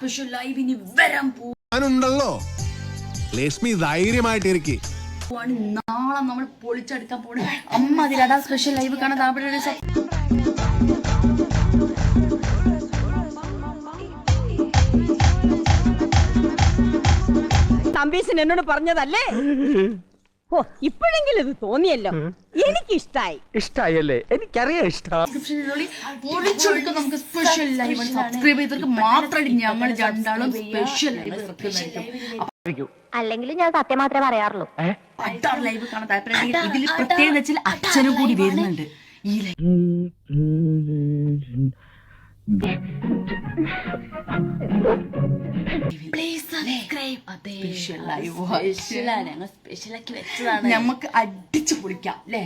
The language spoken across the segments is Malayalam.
സ്പെഷ്യൽ ലൈവ് ഇനി വരാൻ ഞാനുണ്ടല്ലോ. ലക്ഷ്മി ധൈര്യമായിട്ടിരിക്കെ. നാളെ നമ്മൾ പൊളിച്ചെടുക്കാൻ പോണേ. അമ്മ അതിലടാ സ്പെഷ്യൽ ലൈവ് കാണാൻ അവിടെ തമ്പീശൻ എന്നോട് പറഞ്ഞതല്ലേ? ഓ, ഇപ്പോഴെങ്കിലും ഇത് തോന്നിയല്ലോ. എനിക്കിഷ്ടായി. ഇഷ്ടായല്ലേ? എനിക്കറിയാം ഇഷ്ടം. പൊളിച്ചെടുക്കാൻ നമുക്ക് സ്പെഷ്യൽ ലൈവ് സബ്സ്ക്രൈബ് ചെയ്തവർക്ക് മാത്രമായിട്ട് ഞങ്ങൾ രണ്ടാളും സ്പെഷ്യൽ ലൈവ്. അല്ലെങ്കിൽ ഞാൻ സത്യം മാത്രമേ പറയാറുള്ളൂ. ലൈവ് കാണാൻ താല്പര്യം. ഇതിൽ പ്രത്യേകം വെച്ചാൽ അച്ഛനും കൂടി വരുന്നുണ്ട് ഈ ലൈവ്. നമുക്ക് അടിച്ചു പൊളിക്കാം അല്ലേ?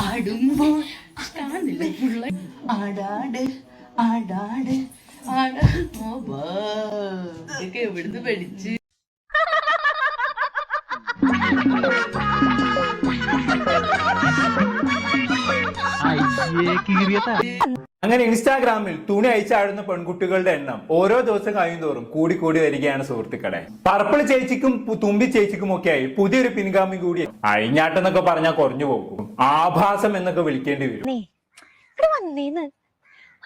ആടുമ്പോൾ ആടാട് ആടാട് ഇതൊക്കെ എവിടുന്ന് പഠിച്ച്? അങ്ങനെ ഇൻസ്റ്റാഗ്രാമിൽ തുണി അയച്ചാടുന്ന പെൺകുട്ടികളുടെ എണ്ണം ഓരോ ദിവസം കഴിയുന്തോറും കൂടി വരികയാണ് സുഹൃത്തുക്കളെ. പർപ്പിൾ ചേച്ചിക്കും തുമ്പി ചേച്ചിക്കും ഒക്കെ ആയി പുതിയൊരു പിൻഗാമി കൂടി അഴിഞ്ഞാട്ടെന്നൊക്കെ പറഞ്ഞാൽ കുറഞ്ഞു പോകും. ആഭാസം എന്നൊക്കെ വിളിക്കേണ്ടി വരും.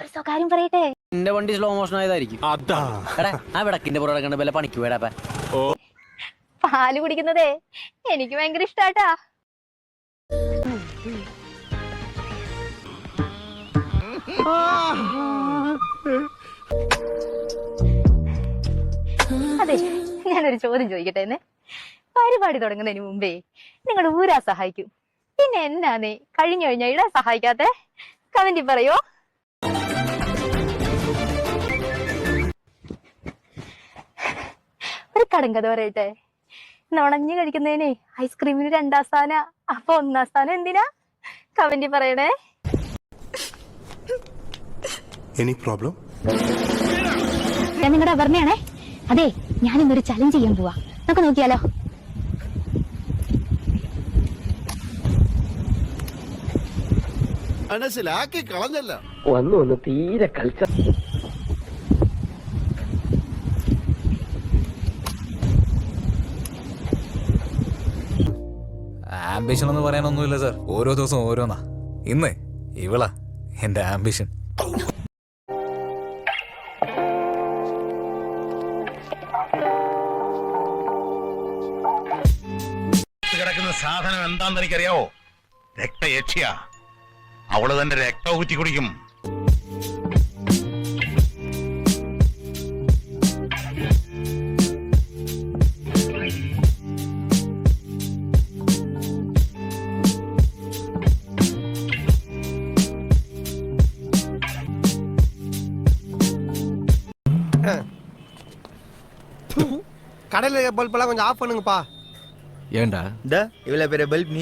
ഒരു സ്വകാര്യം പറയട്ടെ. എന്റെ വണ്ടി സ്ലോ മോഷൻ ആയതായിരിക്കും. ആ വിടക്കിന്റെ പുറകെ കണ്ട് വല്ല പണിക്ക് പോയടാ. പാല് കുടിക്കുന്നതേ എനിക്ക് ഭയങ്കര ഇഷ്ടാട്ടാ. അതെ, ഞാനൊരു ചോദ്യം ചോദിക്കട്ടെ. പരിപാടി തുടങ്ങുന്നതിന് മുമ്പേ നിങ്ങളുടെ ഊരാ സഹായിക്കും, പിന്നെ എന്നാന്നേ കഴിഞ്ഞു കഴിഞ്ഞാൽ ഇടാൻ സഹായിക്കാത്തെ? കമന്റിൽ പറയോ? ഒരു കടങ്കഥ പറയട്ടെ. നുണഞ്ഞു കഴിക്കുന്നതിന് ഐസ്ക്രീമിന് 2ാം സ്ഥാനം, അപ്പൊ 1ാം സ്ഥാനം എന്തിനാ? കമന്റിൽ പറയണേ. ഞാൻ നിങ്ങളുടെ അവർണയാണേ. അതെ, ഞാൻ ഇന്നൊരു ചലഞ്ച് ചെയ്യാൻ പോവാ. നമുക്ക് നോക്കിയാലോ? മനസ്സിലാക്കി കളഞ്ഞല്ല. വന്നു തീരെ കളിച്ച. ആംബിഷൻ എന്ന് പറയാനൊന്നുമില്ല സാർ. ഓരോ ദിവസം ഓരോന്നാ. ഇന്ന് ഇവളാ എന്റെ ആംബിഷൻ. കിടക്കുന്ന സാധനം എന്താണെന്ന് എനിക്കറിയാവോ? രക്തയക്ഷിയ. അവള് തന്റെ രക്തം ഊറ്റി കുടിക്കും. கடையில பல்பெல்லாம் கொஞ்சம் ஆஃப் பண்ணுங்கப்பா. ஏண்டா இந்த இவ்வளவு பெரிய பல்ப் நீ